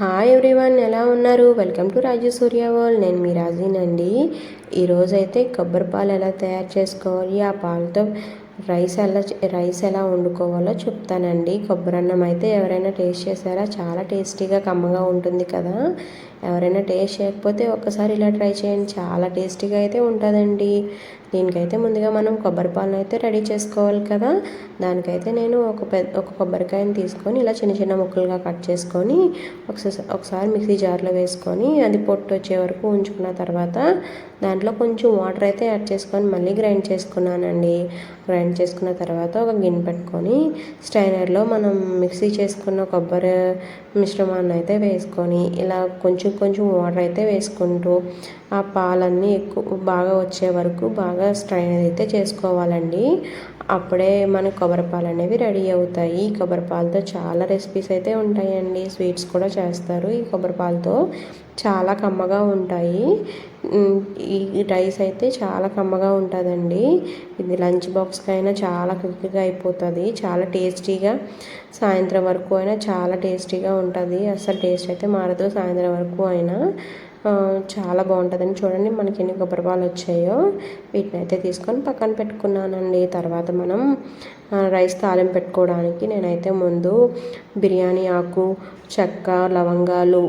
Hi everyone, ఎలా ఉన్నారు? Welcome to Raju Surya world. నేను మీ రాజీనండి. ఈరోజైతే కొబ్బరి పాలు ఎలా తయారు చేసుకోవాలి, ఆ పాలతో రైస్ ఎలా వండుకోవాలో చెప్తానండి. కొబ్బరి అన్నం అయితే ఎవరైనా టేస్ట్ చేశారా? చాలా టేస్టీగా కమ్మగా ఉంటుంది కదా. ఎవరైనా టేస్ట్ చేయకపోతే ఒక్కసారి ఇలా ట్రై చేయండి, చాలా టేస్టీగా అయితే ఉంటుందండి. దీనికైతే ముందుగా మనం కొబ్బరి పాలను అయితే రెడీ చేసుకోవాలి కదా. దానికైతే నేను ఒక కొబ్బరికాయని తీసుకొని ఇలా చిన్న చిన్న ముక్కలుగా కట్ చేసుకొని ఒకసారి మిక్సీ జార్లో వేసుకొని అది పొట్టు వచ్చే వరకు ఉంచుకున్న తర్వాత దాంట్లో కొంచెం వాటర్ అయితే యాడ్ చేసుకొని మళ్ళీ గ్రైండ్ చేసుకున్నానండి. గ్రైండ్ చేసుకున్న తర్వాత ఒక గిన్నె పెట్టుకొని స్ట్రైనర్లో మనం మిక్సీ చేసుకున్న కొబ్బరి మిశ్రమాన్ని అయితే వేసుకొని ఇలా కొంచెం వాటర్ అయితే వేసుకుంటూ ఆ పాలన్నీ బాగా వచ్చే వరకు బాగా స్ట్రైనర్ అయితే చేసుకోవాలండి. అప్పుడే మన కొబ్బరి పాలు అనేవి రెడీ అవుతాయి. కొబ్బరి పాలతో చాలా రెసిపీస్ అయితే ఉంటాయండి. స్వీట్స్ కూడా చేస్తారు ఈ కొబ్బరి పాలతో, చాలా కమ్మగా ఉంటాయి. ఈ రైస్ అయితే చాలా కమ్మగా ఉంటుందండి. ఇది లంచ్ బాక్స్కి అయినా చాలా క్విక్గా అయిపోతుంది, చాలా టేస్టీగా. సాయంత్రం వరకు అయినా చాలా టేస్టీగా ఉంటుంది, అసలు టేస్ట్ అయితే మారదు. సాయంత్రం వరకు అయినా చాలా బాగుంటుందని చూడండి మనకి ఎన్ని కొబ్బరి పాలు వచ్చాయో. వీటిని అయితే తీసుకొని పక్కన పెట్టుకున్నానండి. తర్వాత మనం రైస్ తాలింపు పెట్టుకోవడానికి నేనైతే ముందు బిర్యానీ ఆకు, చెక్క, లవంగాలు,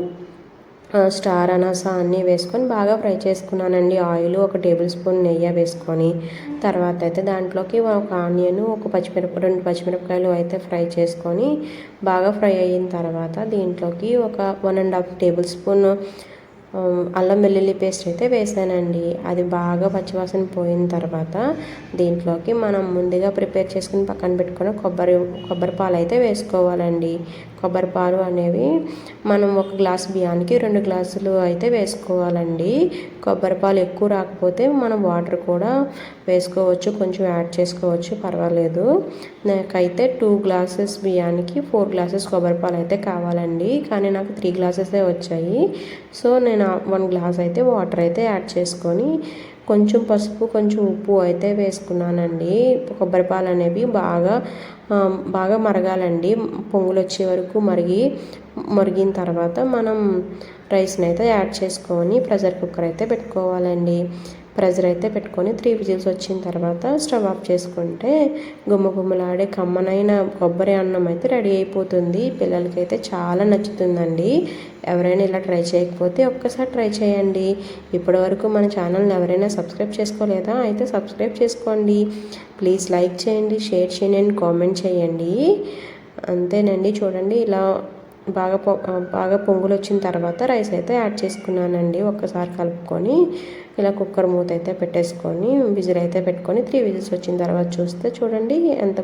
స్టార్ అనాస అన్నీ వేసుకొని బాగా ఫ్రై చేసుకున్నానండి. ఆయిల్ 1 టేబుల్ స్పూన్ నెయ్యి వేసుకొని తర్వాత అయితే దాంట్లోకి ఒక ఆనియన్, 2 పచ్చిమిరపకాయలు అయితే ఫ్రై చేసుకొని బాగా ఫ్రై అయిన తర్వాత దీంట్లోకి ఒక 1.5 టేబుల్ స్పూన్ అల్లం వెల్లుల్లి పేస్ట్ అయితే వేసానండి. అది బాగా పచ్చివాసన పోయిన తర్వాత దీంట్లోకి మనం ముందుగా ప్రిపేర్ చేసుకుని పక్కన పెట్టుకున్న కొబ్బరి పాలు అయితే వేసుకోవాలండి. కొబ్బరి పాలు అనేవి మనం 1 గ్లాస్ బియ్యానికి 2 గ్లాసులు అయితే వేసుకోవాలండి. కొబ్బరి పాలు ఎక్కువ రాకపోతే మనం వాటర్ కూడా వేసుకోవచ్చు, కొంచెం యాడ్ చేసుకోవచ్చు, పర్వాలేదు. నాకైతే 2 గ్లాసెస్ బియ్యానికి 4 గ్లాసెస్ కొబ్బరి పాలు అయితే కావాలండి, కానీ నాకు 3 గ్లాసెసే వచ్చాయి. సో నేను 1 గ్లాస్ అయితే వాటర్ అయితే యాడ్ చేసుకొని కొంచెం పసుపు, కొంచెం ఉప్పు అయితే వేసుకున్నానండి. కొబ్బరి పాలు అనేవి బాగా మరగాలండి. పొంగులు వచ్చే వరకు మరిగిన తర్వాత మనం రైస్ని అయితే యాడ్ చేసుకొని ప్రెషర్ కుక్కర్ అయితే పెట్టుకోవాలండి. ప్రెషర్ అయితే పెట్టుకొని 3 విజిల్స్ వచ్చిన తర్వాత స్టవ్ ఆఫ్ చేసుకుంటే గుమ్మలాడే కమ్మనైన కొబ్బరి అన్నం అయితే రెడీ అయిపోతుంది. పిల్లలకైతే చాలా నచ్చుతుందండి. ఎవరైనా ఇలా ట్రై చేయకపోతే ఒక్కసారి ట్రై చేయండి. ఇప్పటివరకు మన ఛానల్ని ఎవరైనా సబ్స్క్రైబ్ చేసుకోలేదా? అయితే సబ్స్క్రైబ్ చేసుకోండి. ప్లీజ్ లైక్ చేయండి, షేర్ చేయండి అండ్ కామెంట్ చేయండి. అంతేనండి. చూడండి, ఇలా బాగా పొంగులు వచ్చిన తర్వాత రైస్ అయితే యాడ్ చేసుకున్నానండి. ఒక్కసారి కలుపుకొని ఇలా కుక్కర్ మూత అయితే పెట్టేసుకొని విజిల్ అయితే పెట్టుకొని 3 విజిల్స్ వచ్చిన తర్వాత చూస్తే చూడండి ఎంత